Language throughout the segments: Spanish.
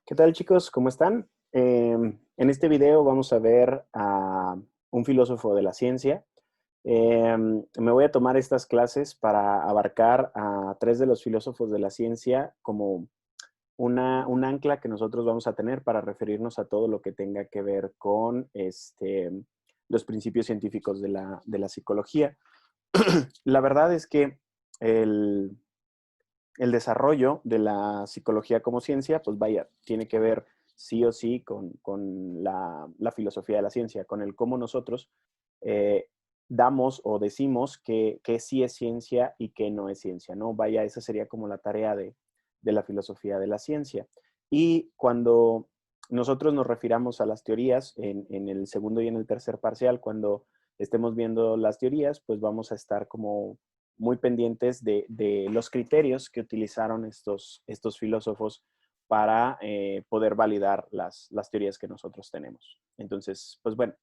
¿Qué tal, chicos? ¿Cómo están? En este video vamos a ver a un filósofo de la ciencia. Me voy a tomar estas clases para abarcar a tres de los filósofos de la ciencia como un ancla que nosotros vamos a tener para referirnos a todo lo que tenga que ver con los principios científicos de la psicología. La verdad es que el, el desarrollo de la psicología como ciencia, pues vaya, tiene que ver sí o sí con la filosofía de la ciencia, con el cómo nosotros eh, damos o decimos que sí es ciencia y que no es ciencia, ¿no? Vaya, esa sería como la tarea de la filosofía de la ciencia. Y cuando nosotros nos refiramos a las teorías en el segundo y en el tercer parcial, cuando estemos viendo las teorías, pues vamos a estar como muy pendientes de los criterios que utilizaron estos filósofos para poder validar las teorías que nosotros tenemos. Entonces, pues bueno,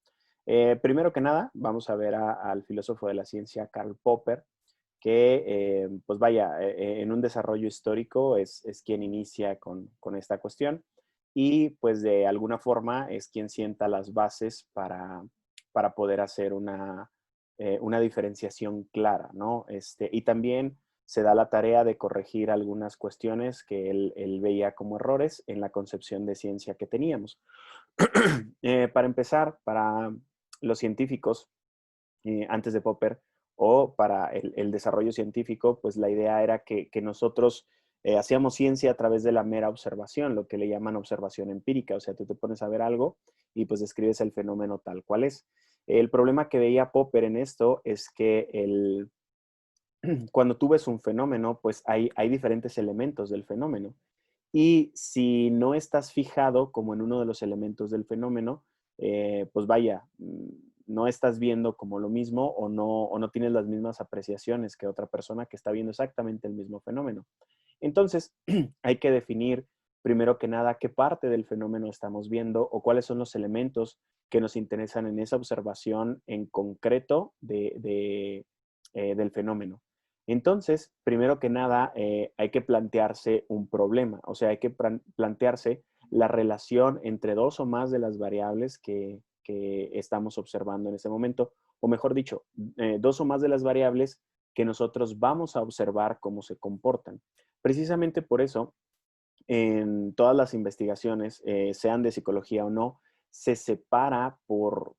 primero que nada, vamos a ver al filósofo de la ciencia Karl Popper, que, pues vaya, en un desarrollo histórico es quien inicia con esta cuestión y pues de alguna forma es quien sienta las bases para poder hacer una diferenciación clara, ¿no? Y también se da la tarea de corregir algunas cuestiones que él veía como errores en la concepción de ciencia que teníamos. Para empezar, para los científicos, antes de Popper, o para el desarrollo científico, pues la idea era que nosotros hacíamos ciencia a través de la mera observación, lo que le llaman observación empírica, o sea, tú te pones a ver algo y pues describes el fenómeno tal cual es. El problema que veía Popper en esto es que cuando tú ves un fenómeno, pues hay diferentes elementos del fenómeno. Y si no estás fijado como en uno de los elementos del fenómeno, pues vaya, no estás viendo como lo mismo o no tienes las mismas apreciaciones que otra persona que está viendo exactamente el mismo fenómeno. Entonces, hay que definir primero que nada qué parte del fenómeno estamos viendo o cuáles son los elementos que nos interesan en esa observación en concreto del fenómeno. Entonces, primero que nada, hay que plantearse un problema, o sea, hay que plantearse la relación entre dos o más de las variables que estamos observando en ese momento, o mejor dicho, dos o más de las variables que nosotros vamos a observar cómo se comportan. Precisamente por eso, en todas las investigaciones, sean de psicología o no, se separa por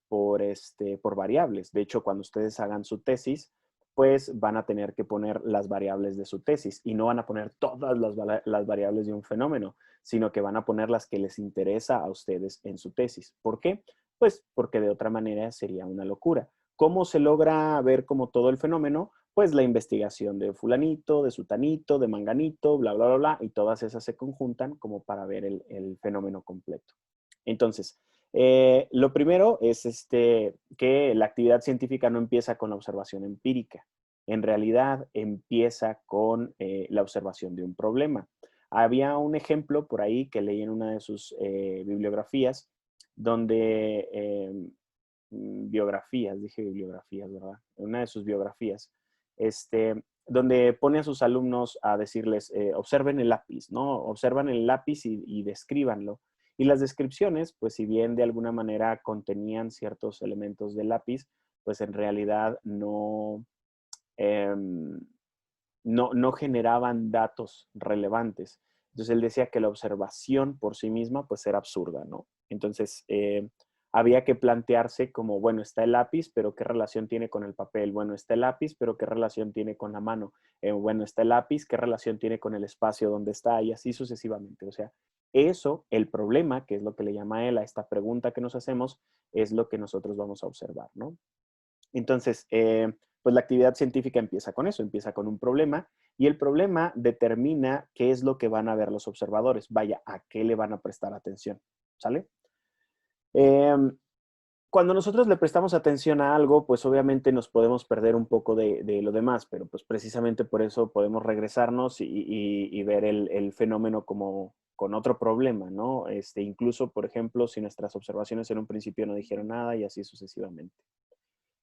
variables. De hecho, cuando ustedes hagan su tesis, pues van a tener que poner las variables de su tesis y no van a poner todas las variables de un fenómeno, sino que van a poner las que les interesa a ustedes en su tesis. ¿Por qué? Pues porque de otra manera sería una locura. ¿Cómo se logra ver como todo el fenómeno? Pues la investigación de fulanito, de sutanito, de manganito, bla, bla, bla, bla, y todas esas se conjuntan como para ver el fenómeno completo. Entonces, lo primero es que la actividad científica no empieza con la observación empírica. En realidad empieza con la observación de un problema. Había un ejemplo por ahí que leí en una de sus bibliografías, donde biografías, dije bibliografías, ¿verdad? En una de sus biografías, donde pone a sus alumnos a decirles, observen el lápiz, ¿no? Observan el lápiz y descríbanlo. Y las descripciones, pues si bien de alguna manera contenían ciertos elementos del lápiz, pues en realidad eh, no generaban datos relevantes. Entonces él decía que la observación por sí misma pues era absurda, ¿no? Entonces había que plantearse como, bueno, está el lápiz, pero ¿qué relación tiene con el papel? Bueno, está el lápiz, pero ¿qué relación tiene con la mano? Bueno, está el lápiz, ¿qué relación tiene con el espacio donde está? Y así sucesivamente. O sea, eso, el problema, que es lo que le llama él a esta pregunta que nos hacemos, es lo que nosotros vamos a observar, ¿no? Entonces, pues la actividad científica empieza con eso, empieza con un problema y el problema determina qué es lo que van a ver los observadores, vaya, a qué le van a prestar atención, ¿sale? Eh, Cuando nosotros le prestamos atención a algo, pues obviamente nos podemos perder un poco de lo demás, pero pues precisamente por eso podemos regresarnos y ver el fenómeno como con otro problema, ¿no? Incluso, por ejemplo, si nuestras observaciones en un principio no dijeron nada y así sucesivamente.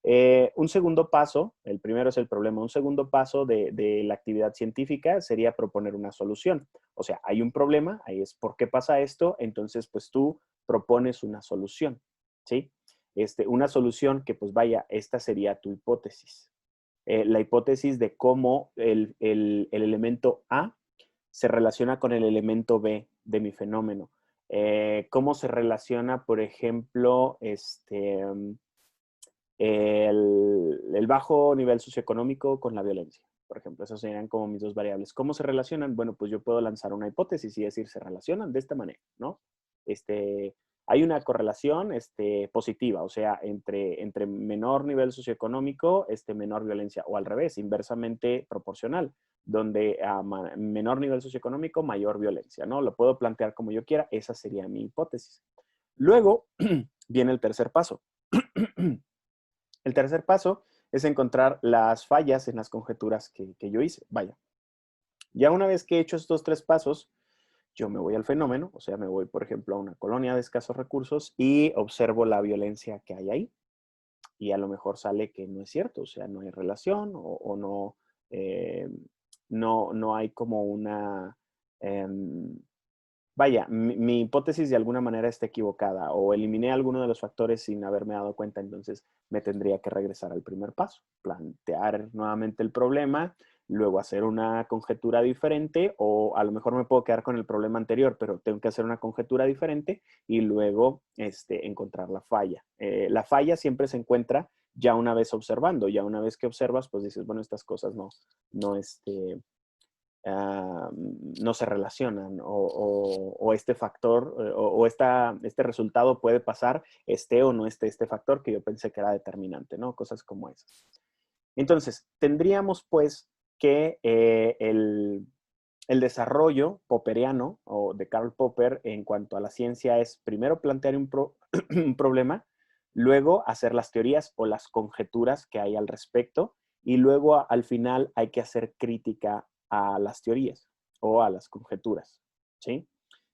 Un segundo paso, el primero es el problema, un segundo paso de la actividad científica sería proponer una solución. O sea, hay un problema, ahí es por qué pasa esto, entonces pues tú propones una solución, ¿sí? Una solución que pues vaya, esta sería tu hipótesis. La hipótesis de cómo el elemento A se relaciona con el elemento B de mi fenómeno. Cómo se relaciona, por ejemplo, el bajo nivel socioeconómico con la violencia, por ejemplo. Esas serían como mis dos variables. ¿Cómo se relacionan? Bueno, pues yo puedo lanzar una hipótesis y decir, se relacionan de esta manera, ¿no? Hay una correlación positiva, o sea, entre menor nivel socioeconómico, menor violencia, o al revés, inversamente proporcional, donde a menor nivel socioeconómico, mayor violencia, ¿no? Lo puedo plantear como yo quiera, esa sería mi hipótesis. Luego viene el tercer paso. El tercer paso es encontrar las fallas en las conjeturas que yo hice. Vaya, ya una vez que he hecho estos tres pasos, yo me voy al fenómeno, o sea, me voy, por ejemplo, a una colonia de escasos recursos y observo la violencia que hay ahí. Y a lo mejor sale que no es cierto, o sea, no hay relación o no, no hay como una... vaya, mi hipótesis de alguna manera está equivocada o eliminé alguno de los factores sin haberme dado cuenta, entonces me tendría que regresar al primer paso, plantear nuevamente el problema, luego hacer una conjetura diferente o a lo mejor me puedo quedar con el problema anterior, pero tengo que hacer una conjetura diferente y luego encontrar la falla. La falla siempre se encuentra ya una vez observando, ya una vez que observas, pues dices, bueno, estas cosas no, no se relacionan o este factor este resultado puede pasar, o no este factor que yo pensé que era determinante, ¿no? Cosas como esas. Entonces, tendríamos pues que el desarrollo popperiano o de Karl Popper en cuanto a la ciencia es primero plantear un problema, luego hacer las teorías o las conjeturas que hay al respecto y luego al final hay que hacer crítica a las teorías o a las conjeturas, ¿sí?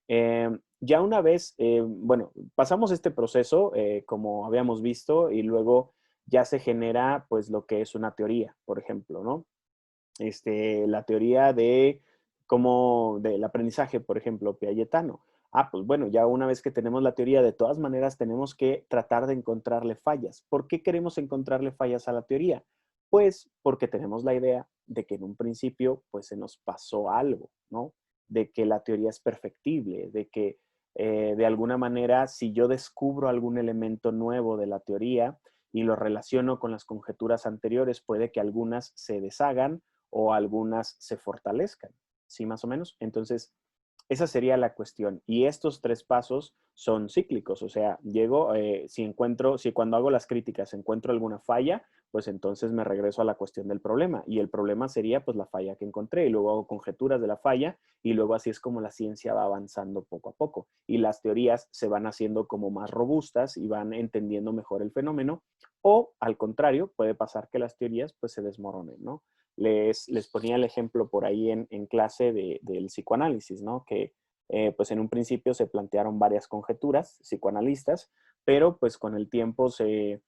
Ya una vez, bueno, pasamos este proceso, como habíamos visto, y luego ya se genera, pues, lo que es una teoría, por ejemplo, ¿no? La teoría de cómo, del aprendizaje, por ejemplo, piagetano. Pues bueno, ya una vez que tenemos la teoría, de todas maneras tenemos que tratar de encontrarle fallas. ¿Por qué queremos encontrarle fallas a la teoría? Pues porque tenemos la idea de que en un principio, pues se nos pasó algo, ¿no? De que la teoría es perfectible, de que de alguna manera, si yo descubro algún elemento nuevo de la teoría y lo relaciono con las conjeturas anteriores, puede que algunas se deshagan o algunas se fortalezcan, ¿sí? Más o menos. Entonces, esa sería la cuestión. Y estos tres pasos son cíclicos, o sea, llego, si cuando hago las críticas encuentro alguna falla, pues entonces me regreso a la cuestión del problema. Y el problema sería pues la falla que encontré y luego hago conjeturas de la falla y luego así es como la ciencia va avanzando poco a poco. Y las teorías se van haciendo como más robustas y van entendiendo mejor el fenómeno. O al contrario, puede pasar que las teorías pues se desmoronen, ¿no? Les ponía el ejemplo por ahí en clase del psicoanálisis, ¿no? Que pues en un principio se plantearon varias conjeturas psicoanalistas, pero pues con el tiempo se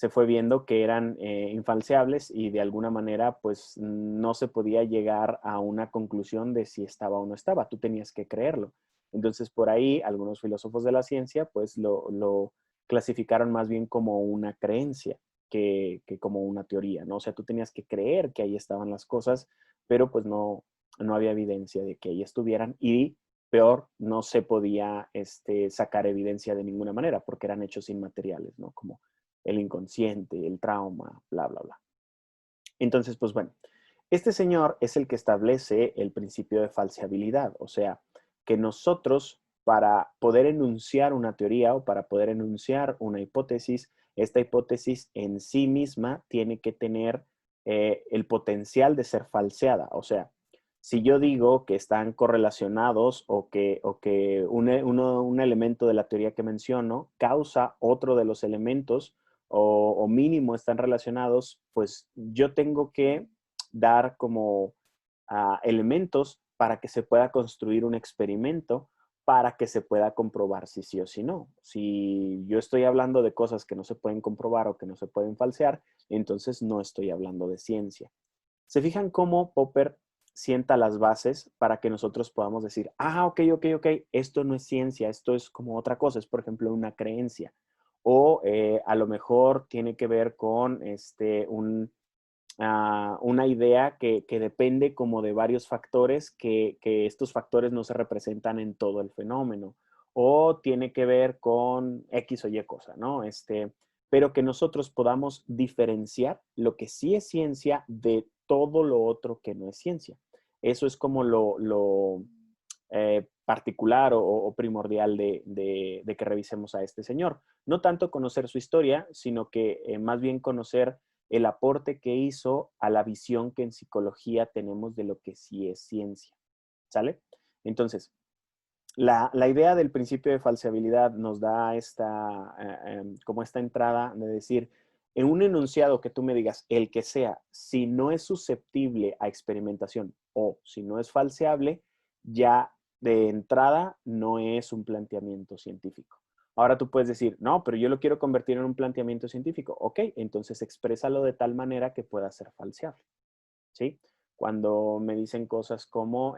fue viendo que eran infalseables y de alguna manera pues no se podía llegar a una conclusión de si estaba o no estaba, tú tenías que creerlo. Entonces por ahí algunos filósofos de la ciencia pues lo clasificaron más bien como una creencia que como una teoría, ¿no? O sea, tú tenías que creer que ahí estaban las cosas, pero pues no había evidencia de que ahí estuvieran y peor, no se podía sacar evidencia de ninguna manera porque eran hechos inmateriales, ¿no? Como el inconsciente, el trauma, bla, bla, bla. Entonces, pues bueno, este señor es el que establece el principio de falseabilidad, o sea, que nosotros para poder enunciar una teoría o para poder enunciar una hipótesis, esta hipótesis en sí misma tiene que tener el potencial de ser falseada. O sea, si yo digo que están correlacionados o que un elemento de la teoría que menciono causa otro de los elementos o mínimo están relacionados, pues yo tengo que dar como elementos para que se pueda construir un experimento para que se pueda comprobar si sí o si no. Si yo estoy hablando de cosas que no se pueden comprobar o que no se pueden falsear, entonces no estoy hablando de ciencia. ¿Se fijan cómo Popper sienta las bases para que nosotros podamos decir, ah, ok, ok, ok, esto no es ciencia, esto es como otra cosa, es por ejemplo una creencia? O a lo mejor tiene que ver con una idea que depende como de varios factores, que estos factores no se representan en todo el fenómeno. O tiene que ver con X o Y cosa, ¿no? Pero que nosotros podamos diferenciar lo que sí es ciencia de todo lo otro que no es ciencia. Eso es como lo particular o primordial de que revisemos a este señor. No tanto conocer su historia, sino que más bien conocer el aporte que hizo a la visión que en psicología tenemos de lo que sí es ciencia. ¿Sale? Entonces, la idea del principio de falseabilidad nos da como esta entrada de decir, en un enunciado que tú me digas, el que sea, si no es susceptible a experimentación o si no es falseable, ya de entrada no es un planteamiento científico. Ahora tú puedes decir, no, pero yo lo quiero convertir en un planteamiento científico. Ok, entonces exprésalo de tal manera que pueda ser falseable. ¿Sí? Cuando me dicen cosas como,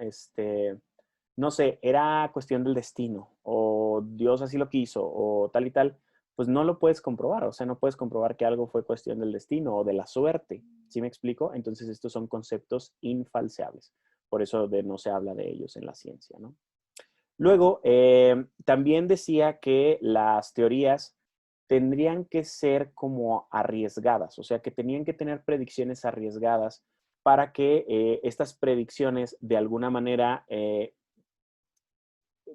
no sé, era cuestión del destino, o Dios así lo quiso, o tal y tal, pues no lo puedes comprobar, o sea, no puedes comprobar que algo fue cuestión del destino o de la suerte, ¿sí me explico? Entonces estos son conceptos infalseables, por eso no se habla de ellos en la ciencia, ¿no? Luego, también decía que las teorías tendrían que ser como arriesgadas, o sea, que tenían que tener predicciones arriesgadas para que estas predicciones de alguna manera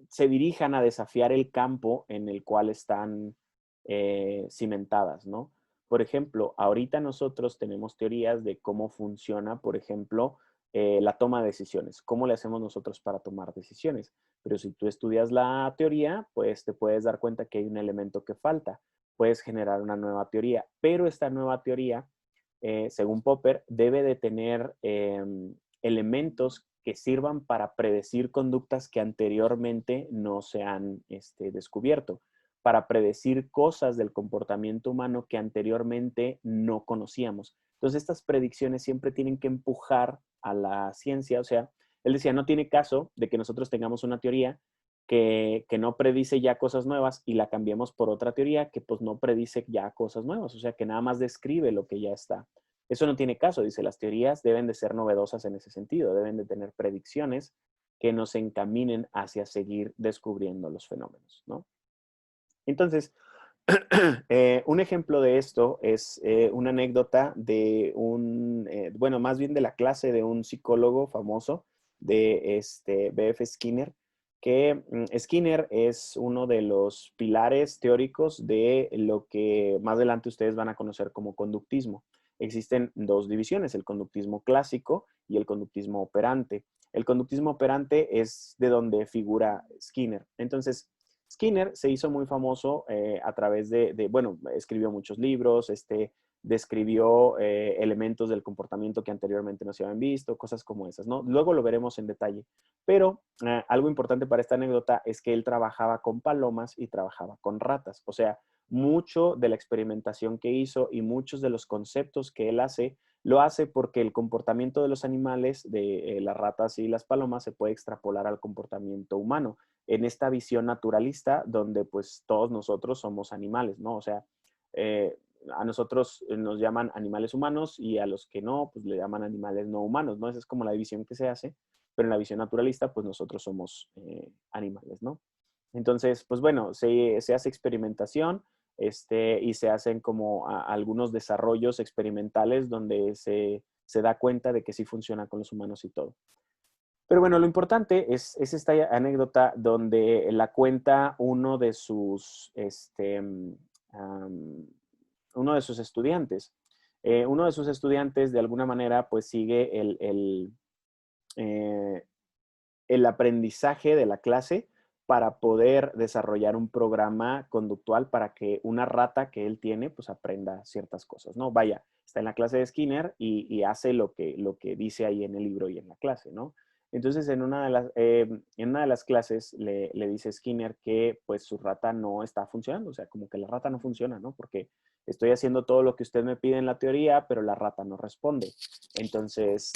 se dirijan a desafiar el campo en el cual están cimentadas, ¿no? Por ejemplo, ahorita nosotros tenemos teorías de cómo funciona, por ejemplo, la toma de decisiones, cómo le hacemos nosotros para tomar decisiones. Pero si tú estudias la teoría, pues te puedes dar cuenta que hay un elemento que falta. Puedes generar una nueva teoría, pero esta nueva teoría, según Popper, debe de tener elementos que sirvan para predecir conductas que anteriormente no se han descubierto, para predecir cosas del comportamiento humano que anteriormente no conocíamos. Entonces, estas predicciones siempre tienen que empujar a la ciencia. O sea, él decía, no tiene caso de que nosotros tengamos una teoría que no predice ya cosas nuevas y la cambiemos por otra teoría que pues no predice ya cosas nuevas, o sea, que nada más describe lo que ya está. Eso no tiene caso, dice, las teorías deben de ser novedosas en ese sentido, deben de tener predicciones que nos encaminen hacia seguir descubriendo los fenómenos, ¿no? Entonces, un ejemplo de esto es una anécdota de bueno, más bien de la clase de un psicólogo famoso, de B.F. Skinner, que Skinner es uno de los pilares teóricos de lo que más adelante ustedes van a conocer como conductismo. Existen dos divisiones, el conductismo clásico y el conductismo operante. El conductismo operante es de donde figura Skinner. Entonces, Skinner se hizo muy famoso a través bueno, escribió muchos libros, describió elementos del comportamiento que anteriormente no se habían visto, cosas como esas, ¿no? Luego lo veremos en detalle. Pero algo importante para esta anécdota es que él trabajaba con palomas y trabajaba con ratas. O sea, mucho de la experimentación que hizo y muchos de los conceptos que él hace, lo hace porque el comportamiento de los animales, de las ratas y las palomas, se puede extrapolar al comportamiento humano en esta visión naturalista donde pues todos nosotros somos animales, ¿no? O sea, a nosotros nos llaman animales humanos y a los que no, pues le llaman animales no humanos, ¿no? Esa es como la división que se hace, pero en la visión naturalista, pues nosotros somos animales, ¿no? Entonces, pues bueno, se hace experimentación y se hacen como algunos desarrollos experimentales donde se da cuenta de que sí funciona con los humanos y todo. Pero bueno, lo importante es esta anécdota donde la cuenta uno de sus estudiantes. Uno de sus estudiantes, de alguna manera, pues sigue eh, el aprendizaje de la clase para poder desarrollar un programa conductual para que una rata que él tiene, pues aprenda ciertas cosas, ¿no? Vaya, está en la clase de Skinner y hace lo que dice ahí en el libro y en la clase, ¿no? Entonces, en una de las clases le dice Skinner que pues su rata no está funcionando, o sea, como que la rata no funciona, ¿no? Porque estoy haciendo todo lo que usted me pide en la teoría, pero la rata no responde. Entonces,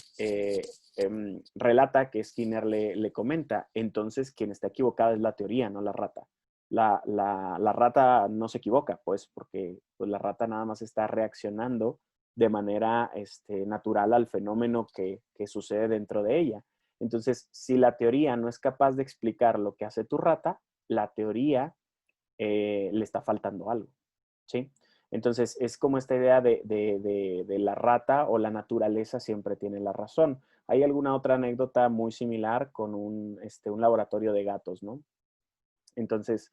relata que Skinner le comenta, entonces quien está equivocada es la teoría, no la rata. La rata no se equivoca, pues, porque pues, la rata nada más está reaccionando de manera natural al fenómeno que sucede dentro de ella. Entonces, si la teoría no es capaz de explicar lo que hace tu rata, la teoría le está faltando algo, ¿sí? Entonces, es como esta idea de la rata o la naturaleza siempre tiene la razón. Hay alguna otra anécdota muy similar con un laboratorio de gatos, ¿no? Entonces,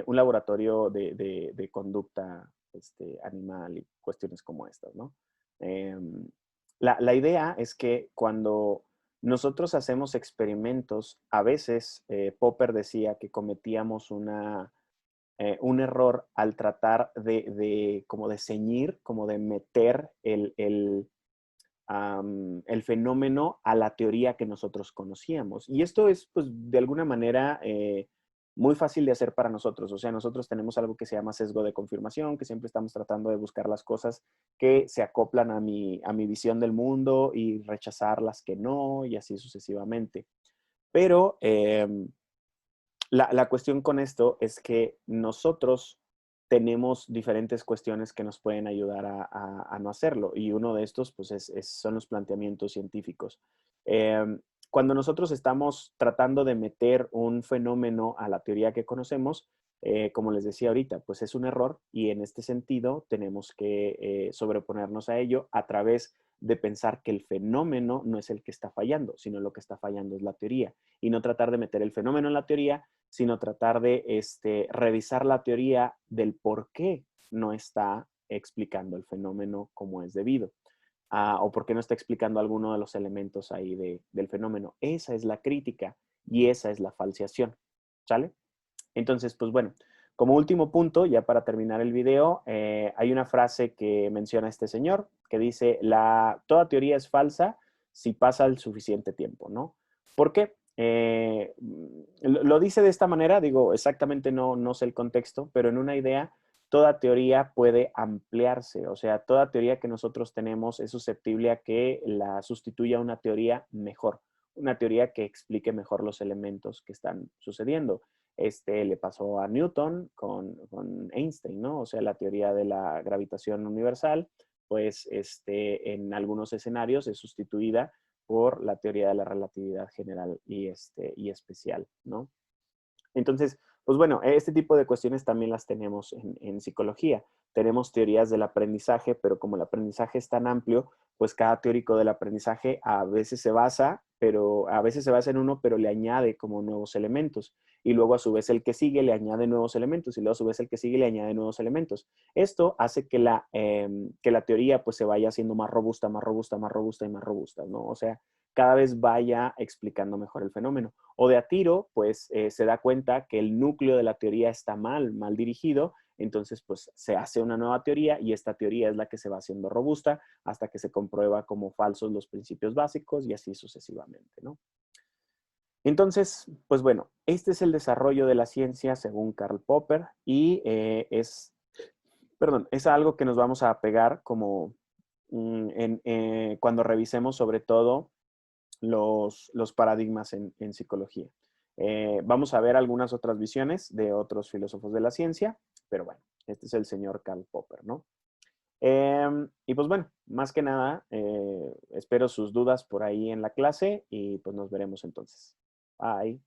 un laboratorio de conducta animal y cuestiones como estas, ¿no? La idea es que cuando nosotros hacemos experimentos, a veces Popper decía que cometíamos un error al tratar como de ceñir, como de meter el fenómeno a la teoría que nosotros conocíamos. Y esto es, pues, de alguna manera muy fácil de hacer para nosotros. O sea, nosotros tenemos algo que se llama sesgo de confirmación, que siempre estamos tratando de buscar las cosas que se acoplan a mi visión del mundo y rechazar las que no, y así sucesivamente. Pero la cuestión con esto es que nosotros tenemos diferentes cuestiones que nos pueden ayudar a no hacerlo. Y uno de estos, pues, son los planteamientos científicos. Cuando nosotros estamos tratando de meter un fenómeno a la teoría que conocemos, como les decía ahorita, pues es un error y en este sentido tenemos que sobreponernos a ello a través de pensar que el fenómeno no es el que está fallando, sino lo que está fallando es la teoría. Y no tratar de meter el fenómeno en la teoría, sino tratar de revisar la teoría del por qué no está explicando el fenómeno como es debido, o por qué no está explicando alguno de los elementos ahí del fenómeno. Esa es la crítica y esa es la falseación, ¿sale? Entonces, pues bueno, como último punto, ya para terminar el video, hay una frase que menciona este señor que dice, toda teoría es falsa si pasa el suficiente tiempo, ¿no? ¿Por qué? Lo dice de esta manera, digo, exactamente no sé el contexto, pero en una idea, toda teoría puede ampliarse, o sea, toda teoría que nosotros tenemos es susceptible a que la sustituya una teoría mejor, una teoría que explique mejor los elementos que están sucediendo. Le pasó a Newton con Einstein, ¿no? O sea, la teoría de la gravitación universal, pues en algunos escenarios es sustituida por la teoría de la relatividad general y especial, ¿no? Entonces, pues bueno, este tipo de cuestiones también las tenemos en psicología. Tenemos teorías del aprendizaje, pero como el aprendizaje es tan amplio, pues cada teórico del aprendizaje a veces se basa, pero a veces se basa en uno, pero le añade como nuevos elementos. Y luego a su vez el que sigue le añade nuevos elementos y luego a su vez el que sigue le añade nuevos elementos. Esto hace que la teoría pues se vaya haciendo más robusta, más robusta, más robusta y más robusta, ¿no? O sea, cada vez vaya explicando mejor el fenómeno. O de a tiro, pues se da cuenta que el núcleo de la teoría está mal dirigido, entonces pues se hace una nueva teoría y esta teoría es la que se va haciendo robusta hasta que se comprueba como falsos los principios básicos y así sucesivamente, ¿no? Entonces, pues bueno, este es el desarrollo de la ciencia según Karl Popper y es algo que nos vamos a pegar como cuando revisemos sobre todo los paradigmas en psicología. Vamos a ver algunas otras visiones de otros filósofos de la ciencia, pero bueno, este es el señor Karl Popper, ¿no? Y pues bueno, más que nada, espero sus dudas por ahí en la clase y pues nos veremos entonces. Bye.